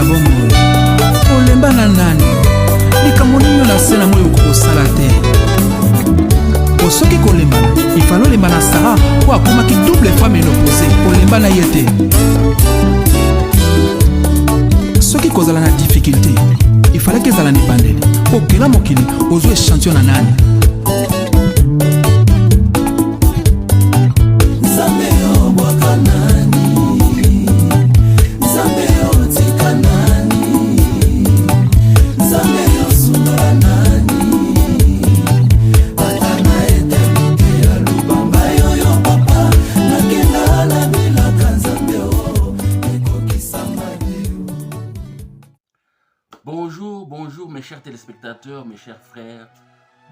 bomoi olemba na nani likambo nini na sena moyo kosala te soki kolembana ifalo lemba na Sara po akomaki double femme inopposée olemba na ye te soki kozala na difficulté ifalaki ezala na ebandeli okela mokili ozwa échantillon na nani Bonjour mes chers téléspectateurs, mes chers frères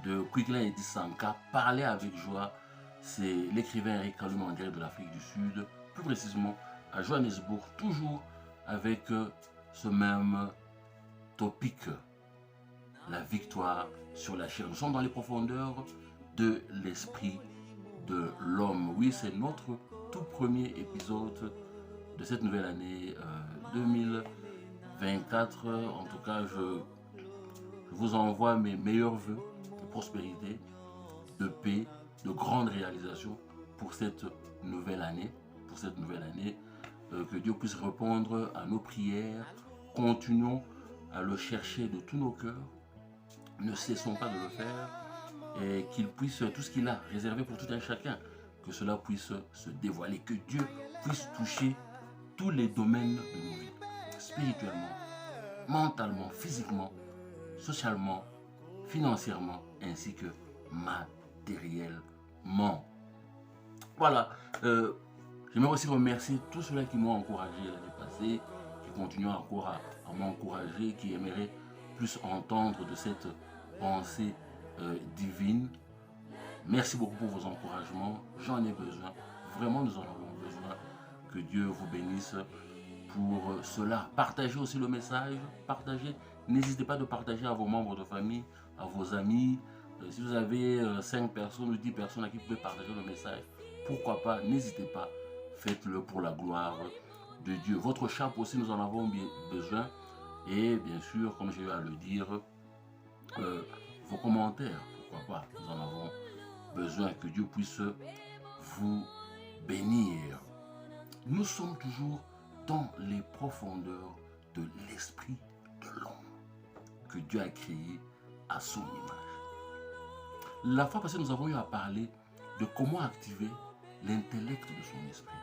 de Kwigla et Dissanka. Parler avec joie, c'est l'écrivain Eric Kaluma en direct de l'Afrique du Sud, plus précisément à Johannesburg, toujours avec ce même topic, la victoire sur la chair. Nous sommes dans les profondeurs de l'esprit de l'homme. Oui, c'est notre tout premier épisode de cette nouvelle année 2024. En tout cas, je vous envoie mes meilleurs vœux de prospérité, de paix, de grandes réalisations pour cette nouvelle année. Que Dieu puisse répondre à nos prières. Continuons à le chercher de tous nos cœurs. Ne cessons pas de le faire. Et qu'il puisse, tout ce qu'il a réservé pour tout un chacun, que cela puisse se dévoiler. Que Dieu puisse toucher tous les domaines de nos vies. Spirituellement, mentalement, physiquement, socialement, financièrement, ainsi que matériellement. Voilà. J'aimerais aussi remercier tous ceux-là qui m'ont encouragé l'année passée, qui continuent encore à m'encourager, qui aimeraient plus entendre de cette pensée divine. Merci beaucoup pour vos encouragements. J'en ai besoin. Vraiment, nous en avons besoin. Que Dieu vous bénisse pour cela. Partagez aussi le message. Partagez. N'hésitez pas de partager à vos membres de famille, à vos amis. Si vous avez 5 personnes ou 10 personnes à qui vous pouvez partager le message, pourquoi pas, n'hésitez pas. Faites-le pour la gloire de Dieu. Votre chape aussi, nous en avons besoin. Et bien sûr, comme j'ai eu à le dire, vos commentaires, pourquoi pas, nous en avons besoin. Que Dieu puisse vous bénir. Nous sommes toujours dans les profondeurs de l'esprit de l'homme que Dieu a créé à son image. La fois passée, nous avons eu à parler de comment activer l'intellect de son esprit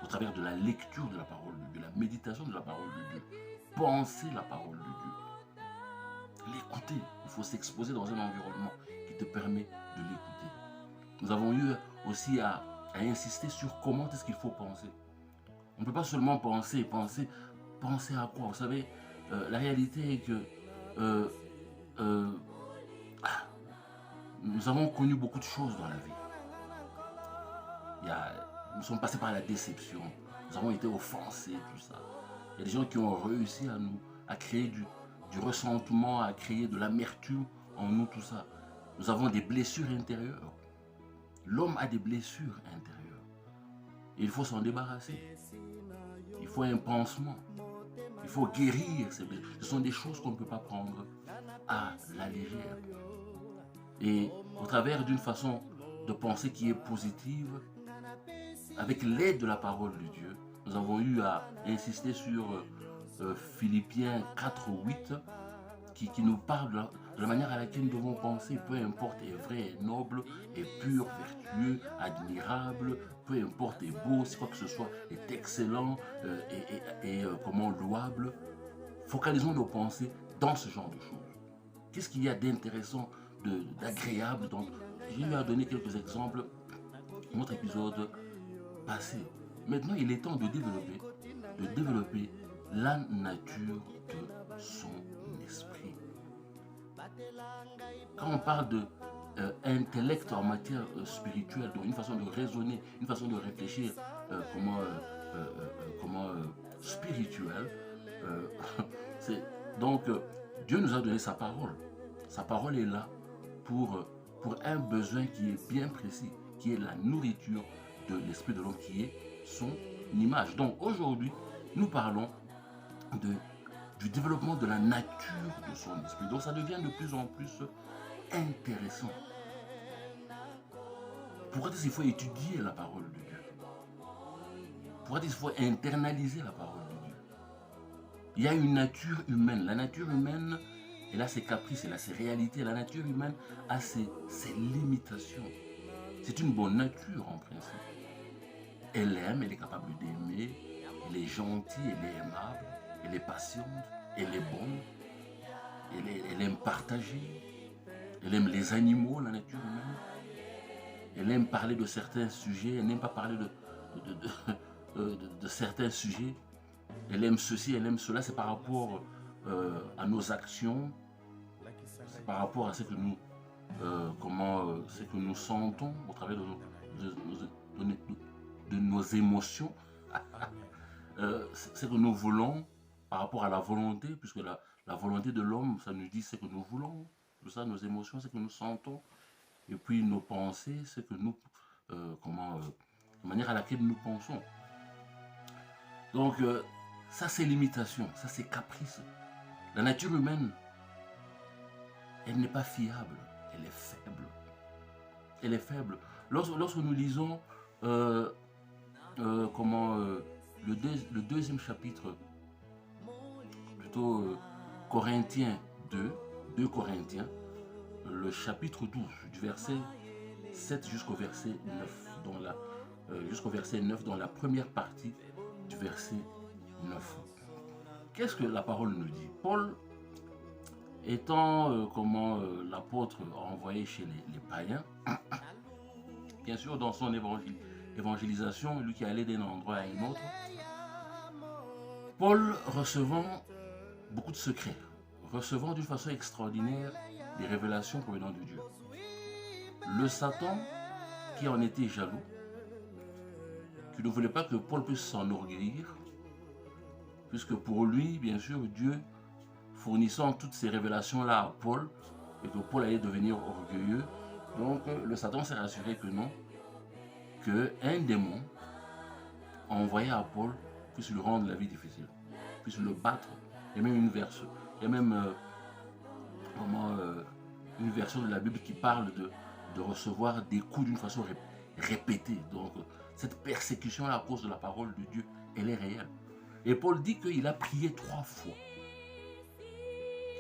au travers de la lecture de la parole de Dieu, la méditation de la parole de Dieu, penser la parole de Dieu, l'écouter. Il faut s'exposer dans un environnement qui te permet de l'écouter. Nous avons eu aussi à insister sur comment est-ce qu'il faut penser. On ne peut pas seulement penser à quoi? Vous savez, la réalité est que nous avons connu beaucoup de choses dans la vie. Nous sommes passés par la déception, nous avons été offensés, tout ça. Il y a des gens qui ont réussi à créer du ressentement, à créer de l'amertume en nous, tout ça. Nous avons des blessures intérieures. L'homme a des blessures intérieures. Et il faut s'en débarrasser. Il faut un pansement. Il faut guérir ces blessures. Ce sont des choses qu'on ne peut pas prendre à la légère. Et au travers d'une façon de penser qui est positive, avec l'aide de la parole de Dieu, nous avons eu à insister sur Philippiens 4:8 qui nous parle de la manière à laquelle nous devons penser, peu importe est vrai, est noble, est pur, vertueux, admirable, peu importe est beau, si quoi que ce soit est excellent et comment louable. Focalisons nos pensées dans ce genre de choses. Qu'est-ce qu'il y a d'intéressant, d'agréable? Donc, j'ai eu à donner quelques exemples dans notre épisode passé. Maintenant, il est temps de développer la nature de son esprit. Quand on parle de intellect en matière spirituelle, donc une façon de raisonner, une façon de réfléchir spirituelle, donc Dieu nous a donné sa parole. Sa parole est là pour un besoin qui est bien précis, qui est la nourriture de l'esprit de l'homme, qui est son image. Donc aujourd'hui, nous parlons de du développement de la nature de son esprit. Donc ça devient de plus en plus intéressant. Pourquoi est-ce qu'il faut étudier la parole de Dieu? Pourquoi est-ce qu'il faut internaliser la parole de Dieu? Il y a une nature humaine. La nature humaine, elle a ses caprices, elle a ses réalités. La nature humaine a ses limitations. C'est une bonne nature en principe. Elle aime, elle est capable d'aimer, elle est gentille, elle est aimable, elle est patiente, elle est bonne, elle aime partager, elle aime les animaux, la nature humaine. Elle aime parler de certains sujets, elle n'aime pas parler de certains sujets. Elle aime ceci, elle aime cela, c'est par rapport à nos actions, c'est par rapport à ce que nous, ce que nous sentons au travers de nos émotions, ce que nous voulons par rapport à la volonté, puisque la volonté de l'homme, ça nous dit ce que nous voulons, tout ça, nos émotions, ce que nous sentons, et puis nos pensées, ce que nous, la manière à laquelle nous pensons. Donc, ça c'est limitation, ça c'est caprice. La nature humaine, elle n'est pas fiable, elle est faible. Elle est faible. Lorsque nous lisons le deuxième chapitre, plutôt Corinthiens 2 Corinthiens, le chapitre 12, du verset 7 jusqu'au verset 9, dans la première partie du verset 9. Qu'est-ce que la parole nous dit? Paul, étant l'apôtre envoyé chez les païens, bien sûr dans son évangélisation, lui qui allait d'un endroit à un autre, Paul recevant beaucoup de secrets, recevant d'une façon extraordinaire des révélations provenant de Dieu. Le Satan, qui en était jaloux, qui ne voulait pas que Paul puisse s'enorgueillir, puisque pour lui, bien sûr, Dieu fournissant toutes ces révélations-là à Paul, et que Paul allait devenir orgueilleux, donc le Satan s'est rassuré que non, qu'un démon envoyé à Paul puisse lui rendre la vie difficile, puisse le battre. Il y a même une version, une version de la Bible qui parle de recevoir des coups d'une façon répétée. Donc cette persécution-là à cause de la parole de Dieu, elle est réelle. Et Paul dit qu'il a prié 3 fois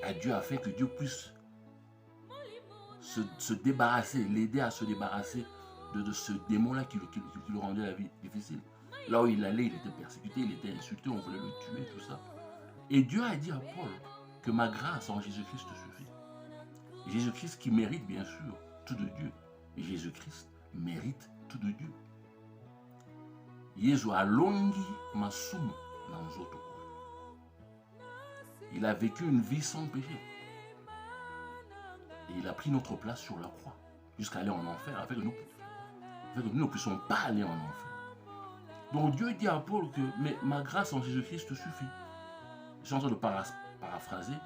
à Dieu afin que Dieu puisse se débarrasser, l'aider à se débarrasser de ce démon-là qui lui rendait la vie difficile. Là où il allait, il était persécuté, il était insulté, on voulait le tuer, tout ça. Et Dieu a dit à Paul que ma grâce en Jésus-Christ te suffit. Jésus-Christ qui mérite bien sûr tout de Dieu. Et Jésus-Christ mérite tout de Dieu. Yesu alongi masumu na nzoto. Il a vécu une vie sans péché. Et il a pris notre place sur la croix, jusqu'à aller en enfer, afin que nous ne puissions pas aller en enfer. Donc Dieu dit à Paul que mais ma grâce en Jésus-Christ te suffit. Je suis en train de paraphraser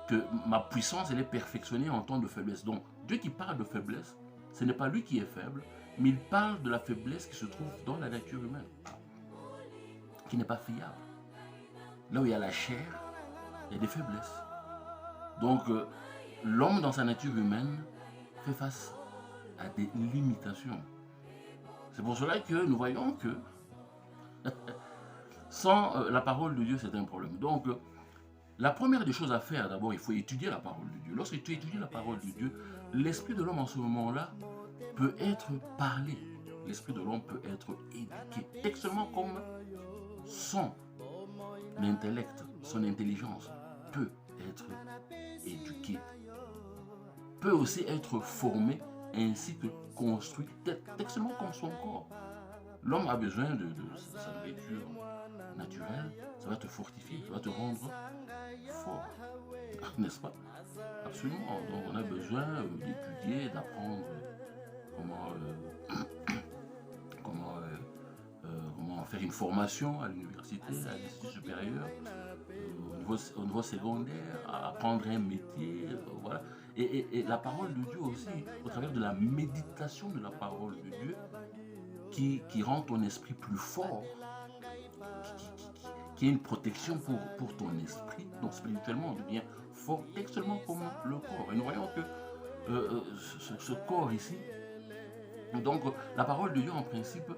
que ma puissance, elle est perfectionnée en temps de faiblesse. Donc Dieu qui parle de faiblesse, ce n'est pas lui qui est faible, mais il parle de la faiblesse qui se trouve dans la nature humaine, qui n'est pas fiable. Là où il y a la chair, il y a des faiblesses. Donc l'homme dans sa nature humaine fait face à des limitations. C'est pour cela que nous voyons que sans la parole de Dieu, c'est un problème. Donc, la première des choses à faire, d'abord, il faut étudier la parole de Dieu. Lorsque tu étudies la parole de Dieu, l'esprit de l'homme en ce moment-là peut être parlé. L'esprit de l'homme peut être éduqué. Textuellement comme son intellect, son intelligence peut être éduqué. Peut aussi être formé ainsi que construit, textuellement comme son corps. L'homme a besoin de sa nourriture naturelle, ça va te fortifier, ça va te rendre fort, n'est-ce pas? Absolument. Donc on a besoin d'étudier, d'apprendre comment faire une formation à l'université, à l'institut supérieur, au niveau secondaire, apprendre un métier, voilà. Et la parole de Dieu aussi, au travers de la méditation de la parole de Dieu, qui rend ton esprit plus fort, qui est une protection pour ton esprit. Donc spirituellement, on devient fort, textuellement comme le corps. Et nous voyons que ce corps ici, donc la parole de Dieu en principe,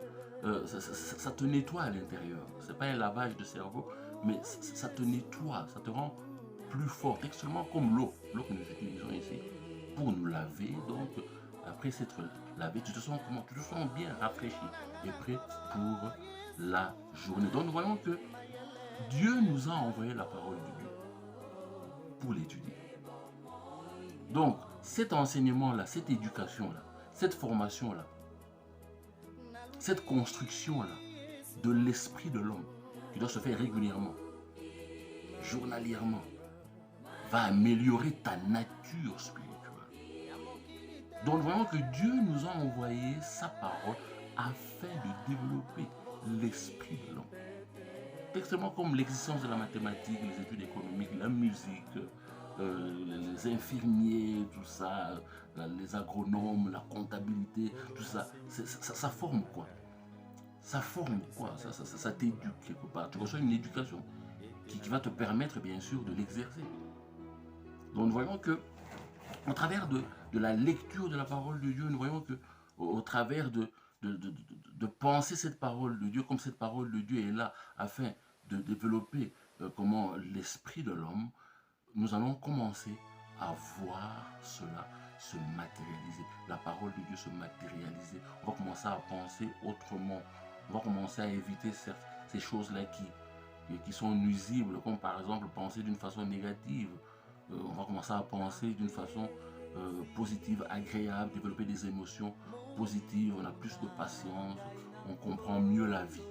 ça te nettoie à l'intérieur. C'est pas un lavage de cerveau, mais ça te nettoie, ça te rend plus fort, textuellement comme l'eau que nous utilisons ici pour nous laver. Donc après s'être lavé, tu te sens comment? Tu te sens bien rafraîchi et prêt pour la journée. Donc nous voyons que Dieu nous a envoyé la parole de Dieu pour l'étudier. Donc cet enseignement-là, cette éducation-là, cette formation-là, cette construction-là de l'esprit de l'homme qui doit se faire régulièrement, journalièrement, va améliorer ta nature spirituelle. Donc nous voyons que Dieu nous a envoyé sa parole afin de développer l'esprit de l'homme. Textement comme l'existence de la mathématique, les études économiques, la musique, les infirmiers, tout ça, les agronomes, la comptabilité, tout ça, ça forme quoi? Ça forme quoi? Ça t'éduque quelque part. Tu reçois une éducation qui va te permettre bien sûr de l'exercer. Donc nous voyons que au travers de la lecture de la parole de Dieu, nous voyons que au travers de penser cette parole de Dieu, comme cette parole de Dieu est là afin de développer comment l'esprit de l'homme, nous allons commencer à voir cela se matérialiser, la parole de Dieu se matérialiser. On va commencer à penser autrement, on va commencer à éviter ces choses-là qui sont nuisibles, comme par exemple penser d'une façon négative. On va commencer à penser d'une façon positive, agréable, développer des émotions positives, on a plus de patience, on comprend mieux la vie,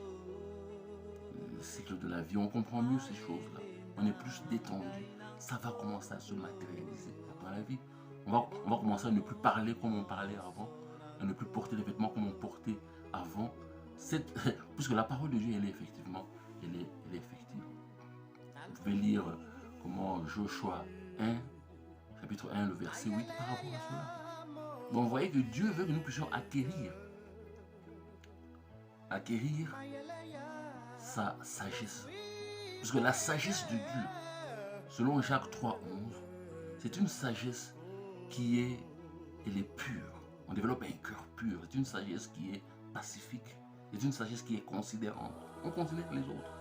le cycle de la vie, on comprend mieux ces choses-là, on est plus détendu, ça va commencer à se matérialiser dans la vie. On va commencer à ne plus parler comme on parlait avant, à ne plus porter les vêtements comme on portait avant, puisque la parole de Dieu, elle est effectivement, elle est effective. Vous pouvez lire comment Joshua 1, chapitre 1, le verset 8, par rapport à cela. Donc vous voyez que Dieu veut que nous puissions acquérir sa sagesse. Parce que la sagesse de Dieu, selon Jacques 3, 11, c'est une sagesse elle est pure. On développe un cœur pur. C'est une sagesse qui est pacifique. C'est une sagesse qui est considérante. On considère les autres.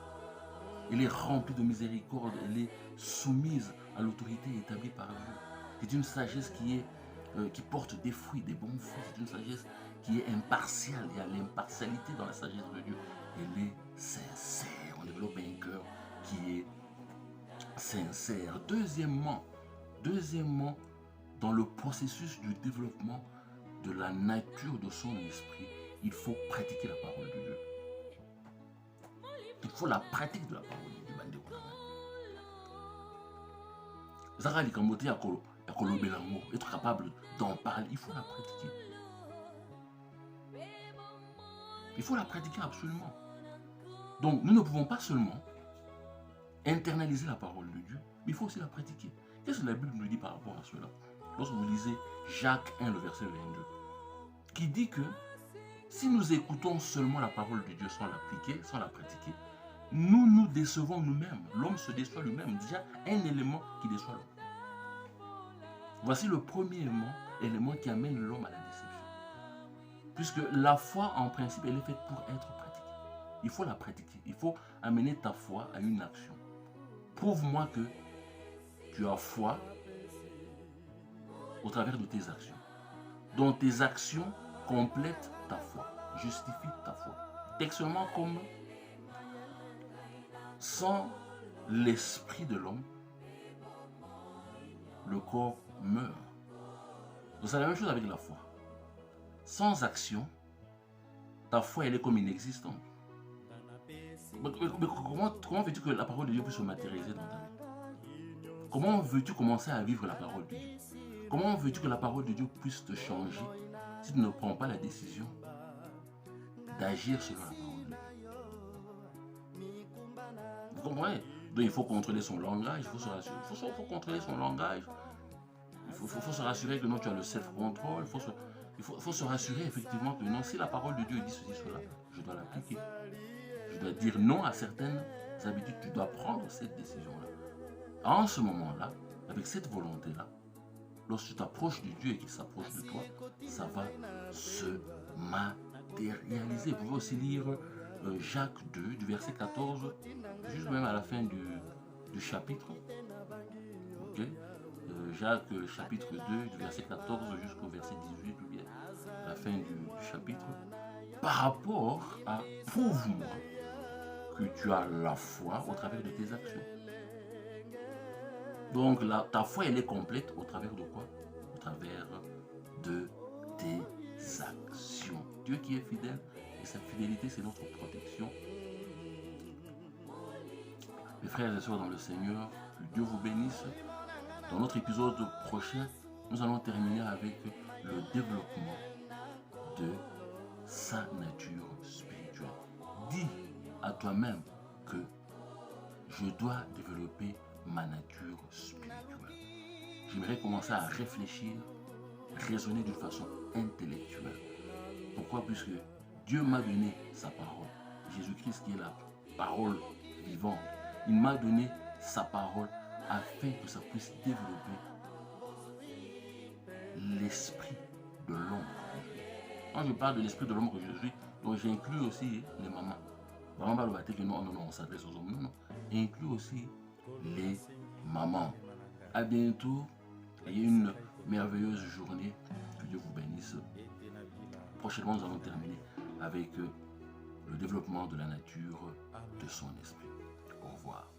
Elle est remplie de miséricorde. Elle est soumise à l'autorité établie par Dieu. C'est une sagesse qui porte des fruits, des bons fruits. C'est une sagesse qui est impartiale. Il y a l'impartialité dans la sagesse de Dieu. Elle est sincère. On développe un cœur qui est sincère. Deuxièmement, dans le processus du développement de la nature de son esprit, il faut pratiquer la parole de Dieu. Il faut la pratique de la parole de Dieu. Être capable d'en parler, il faut la pratiquer. Il faut la pratiquer absolument. Donc nous ne pouvons pas seulement internaliser la parole de Dieu, mais il faut aussi la pratiquer. Qu'est-ce que la Bible nous dit par rapport à cela? Lorsque vous lisez Jacques 1, le verset 22, qui dit que si nous écoutons seulement la parole de Dieu sans l'appliquer, sans la pratiquer, nous nous décevons nous-mêmes. L'homme se déçoit lui-même. Déjà, un élément qui déçoit l'homme. Voici le premier élément qui amène l'homme à la déception. Puisque la foi, en principe, elle est faite pour être pratiquée. Il faut la pratiquer. Il faut amener ta foi à une action. Prouve-moi que tu as foi au travers de tes actions. Donc tes actions complètent ta foi, justifient ta foi. Textuellement comme sans l'esprit de l'homme, le corps meurt. Donc c'est la même chose avec la foi. Sans action, ta foi elle est comme inexistante. Mais comment veux-tu que la parole de Dieu puisse se matérialiser dans ta vie? Comment veux-tu commencer à vivre la parole de Dieu? Comment veux-tu que la parole de Dieu puisse te changer si tu ne prends pas la décision d'agir selon la parole de Dieu? Vous comprenez? Donc il faut contrôler son langage, il faut se rassurer. Il faut contrôler son langage. Il faut se rassurer que non, tu as le self-control. Il faut se rassurer effectivement que non, si la parole de Dieu dit ceci, cela, je dois l'appliquer. Je dois dire non à certaines habitudes, tu dois prendre cette décision-là. En ce moment-là, avec cette volonté-là, lorsque tu t'approches de Dieu et qu'il s'approche de toi, ça va se matérialiser. Vous pouvez aussi lire Jacques 2, du verset 14, juste même à la fin du chapitre. Okay? Jacques chapitre 2, du verset 14 jusqu'au verset 18, ou bien à la fin du chapitre. Par rapport à prouve-moi que tu as la foi au travers de tes actions. Donc ta foi, elle est complète au travers de quoi? Au travers de tes actions. Dieu qui est fidèle, et sa fidélité, c'est notre protection. Mes frères et sœurs dans le Seigneur, que Dieu vous bénisse. Dans notre épisode prochain, nous allons terminer avec le développement de sa nature spirituelle. Dis à toi-même que je dois développer ma nature spirituelle. J'aimerais commencer à réfléchir, raisonner d'une façon intellectuelle. Pourquoi? Puisque Dieu m'a donné sa parole. Jésus-Christ qui est la parole vivante. Il m'a donné sa parole afin que ça puisse développer l'esprit de l'homme que je suis. Quand je parle de l'esprit de l'homme que je suis, donc j'inclus aussi les mamans. Maman va le battre que non, on s'adresse aux hommes. Non. Inclus aussi les mamans. À bientôt. Ayez une merveilleuse journée. Que Dieu vous bénisse. Prochainement, nous allons terminer avec le développement de la nature de son esprit. Au revoir.